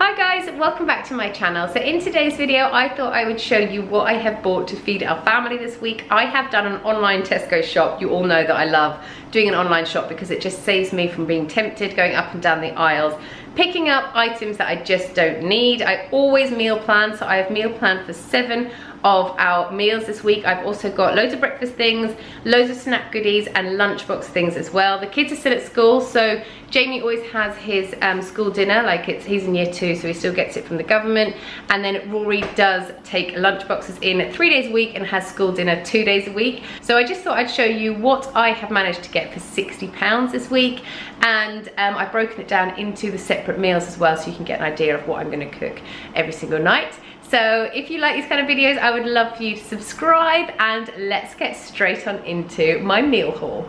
Hi guys, welcome back to my channel. So in today's video, I thought I would show you what I have bought to feed our family this week. I have done an online Tesco shop. You all know that I love doing an online shop because it just saves me from being tempted going up and down the aisles, picking up items that I just don't need. I always meal plan, so I have meal planned for 7 of our meals this week. I've also got loads of breakfast things, loads of snack goodies and lunchbox things as well. The kids are still at school, so Jamie always has his school dinner, like he's in year 2, so he still gets it from the government. And then Rory does take lunchboxes in 3 days a week and has school dinner 2 days a week. So I just thought I'd show you what I have managed to get for £60 this week. And I've broken it down into the separate meals as well, so you can get an idea of what I'm gonna cook every single night. So if you like these kind of videos, I would love for you to subscribe, and let's get straight on into my meal haul.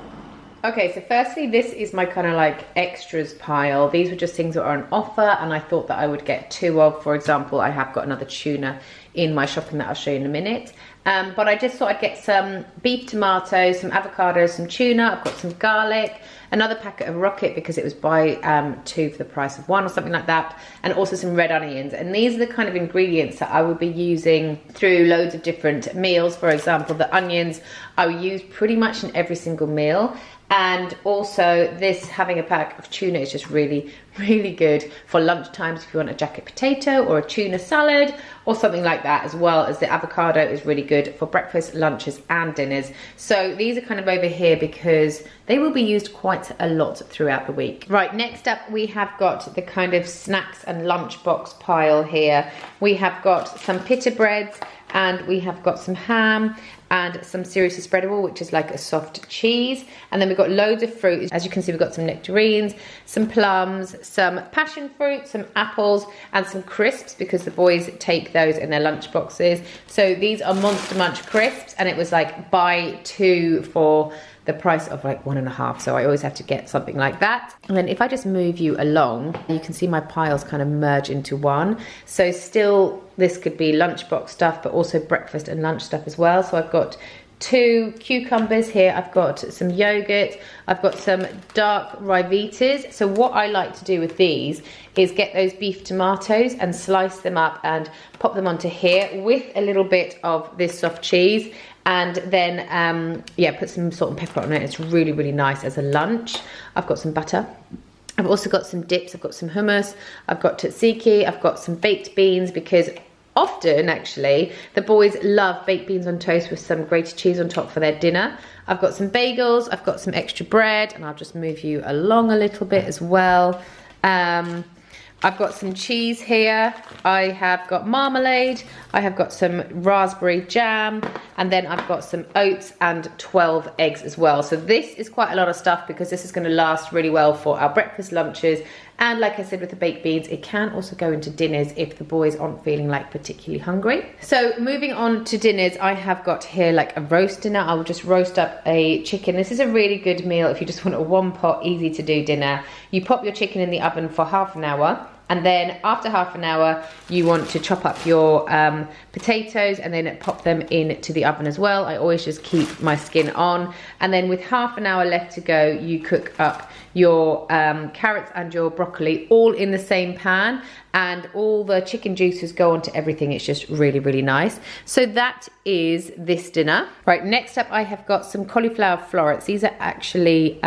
Okay, so firstly, this is my kind of like extras pile. These were just things that are on offer and I thought that I would get 2 of. For example, I have got another tuna in my shopping that I'll show you in a minute. But I just thought I'd get some beef tomatoes, some avocados, some tuna. I've got some garlic, another packet of rocket because it was buy 2 for the price of 1 or something like that, and also some red onions. And these are the kind of ingredients that I will be using through loads of different meals. For example, the onions I will use pretty much in every single meal. And also this, having a pack of tuna is just really good for lunch times if you want a jacket potato or a tuna salad or something like that, as well as the avocado is really good for breakfast, lunches and dinners. So these are kind of over here because they will be used quite a lot throughout the week. Right, next up we have got the kind of snacks and lunchbox pile here. We have got some pita breads and we have got some ham and some seriously spreadable, which is like a soft cheese. And then we've got loads of fruit. As you can see, we've got some nectarines, some plums, some passion fruit, some apples, and some crisps because the boys take those in their lunch boxes. So these are Monster Munch crisps, and it was like buy 2 for the price of like 1.5, so I always have to get something like that. And then if I just move you along, you can see my piles kind of merge into one. So still, this could be lunchbox stuff, but also breakfast and lunch stuff as well. So I've got 2 cucumbers here, I've got some yogurt, I've got some dark Ryvitas. So what I like to do with these is get those beef tomatoes and slice them up and pop them onto here with a little bit of this soft cheese. And then, yeah, put some salt and pepper on it. It's really nice as a lunch. I've got some butter. I've also got some dips. I've got some hummus. I've got tzatziki. I've got some baked beans because often, actually, the boys love baked beans on toast with some grated cheese on top for their dinner. I've got some bagels. I've got some extra bread. And I'll just move you along a little bit as well. I've got some cheese here, I have got marmalade, I have got some raspberry jam, and then I've got some oats and 12 eggs as well. So this is quite a lot of stuff because this is going to last really well for our breakfast lunches. And like I said with the baked beans, it can also go into dinners if the boys aren't feeling like particularly hungry. So moving on to dinners, I have got here like a roast dinner. I will just roast up a chicken. This is a really good meal if you just want a one pot, easy to do dinner. You pop your chicken in the oven for half an hour. And then after half an hour, you want to chop up your potatoes and then pop them into the oven as well. I always just keep my skin on. And then with half an hour left to go, you cook up your carrots and your broccoli all in the same pan. And all the chicken juices go onto everything. It's just really nice. So that is this dinner. Right, next up I have got some cauliflower florets. These are actually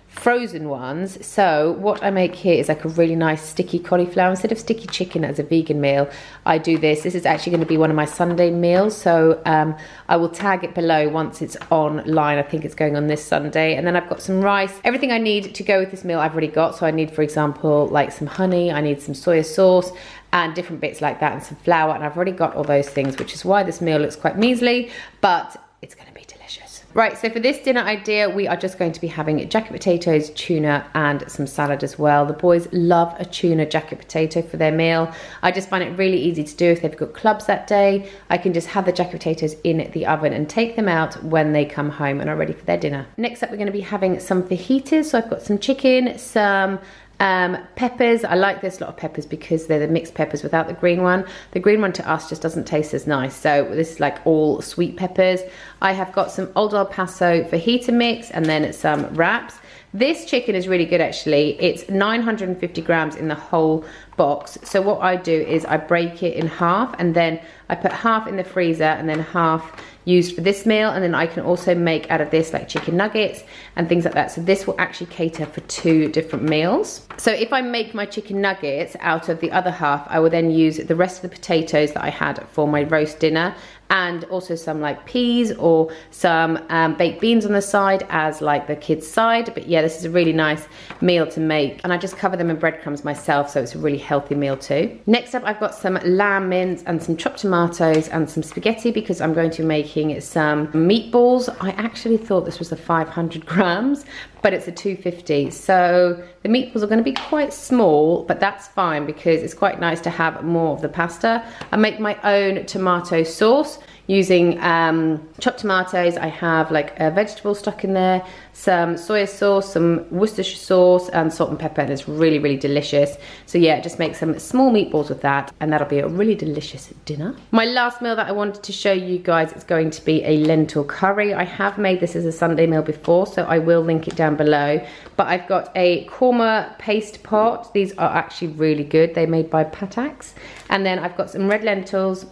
frozen ones. So what I make here is like a really nice sticky cauliflower. Instead of sticky chicken as a vegan meal, I do this. This is actually going to be one of my Sunday meals, so I will tag it below once it's online. I think it's going on this Sunday. And then I've got some rice. Everything I need to go with this meal I've already got. So I need, for example, like some honey, I need some soya sauce and different bits like that, and some flour, and I've already got all those things, which is why this meal looks quite measly, but it's going to be delicious. Right, so for this dinner idea, we are just going to be having jacket potatoes, tuna, and some salad as well. The boys love a tuna jacket potato for their meal. I just find it really easy to do if they've got clubs that day. I can just have the jacket potatoes in the oven and take them out when they come home and are ready for their dinner. Next up, we're going to be having some fajitas. So I've got some chicken, some peppers. I like this lot of peppers because they're the mixed peppers without the green one. The green one to us just doesn't taste as nice. So this is like all sweet peppers. I have got some Old El Paso fajita mix and then some wraps. This chicken is really good actually. It's 950 grams in the whole box. So what I do is I break it in half, and then I put half in the freezer and then half used for this meal, and then I can also make out of this like chicken nuggets and things like that. So this will actually cater for 2 different meals. So if I make my chicken nuggets out of the other half, I will then use the rest of the potatoes that I had for my roast dinner, and also some like peas or some baked beans on the side as like the kids' side. But yeah, this is a really nice meal to make, and I just cover them in breadcrumbs myself, so it's a really healthy meal too. Next up, I've got some lamb mince and some chopped tomatoes and some spaghetti, because I'm going to be making some meatballs. I actually thought this was the 500 grams, but it's a 250. So the meatballs are going to be quite small, but that's fine because it's quite nice to have more of the pasta. I make my own tomato sauce using chopped tomatoes. I have like a vegetable stock in there, some soya sauce, some Worcestershire sauce, and salt and pepper, and it's really, really delicious. So yeah, just make some small meatballs with that, and that'll be a really delicious dinner. My last meal that I wanted to show you guys is going to be a lentil curry. I have made this as a Sunday meal before, so I will link it down below. But I've got a korma paste pot. These are actually really good. They're made by Patax. And then I've got some red lentils,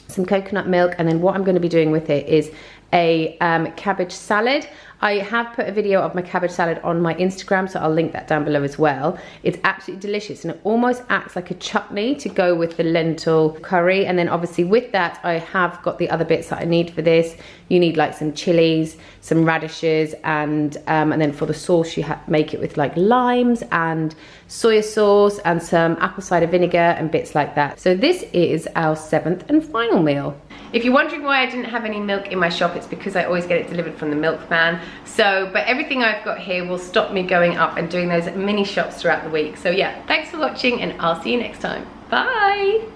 some coconut milk, and then what I'm going to be doing with it is a cabbage salad. I have put a video of my cabbage salad on my Instagram, so I'll link that down below as well. It's absolutely delicious, and it almost acts like a chutney to go with the lentil curry. And then obviously with that, I have got the other bits that I need for this. You need like some chilies, some radishes, and then for the sauce, you make it with like limes and soya sauce and some apple cider vinegar and bits like that. So this is our 7th and final meal. If you're wondering why I didn't have any milk in my shop, it's because I always get it delivered from the milkman. So, but everything I've got here will stop me going up and doing those mini shops throughout the week. So yeah, thanks for watching, and I'll see you next time. Bye.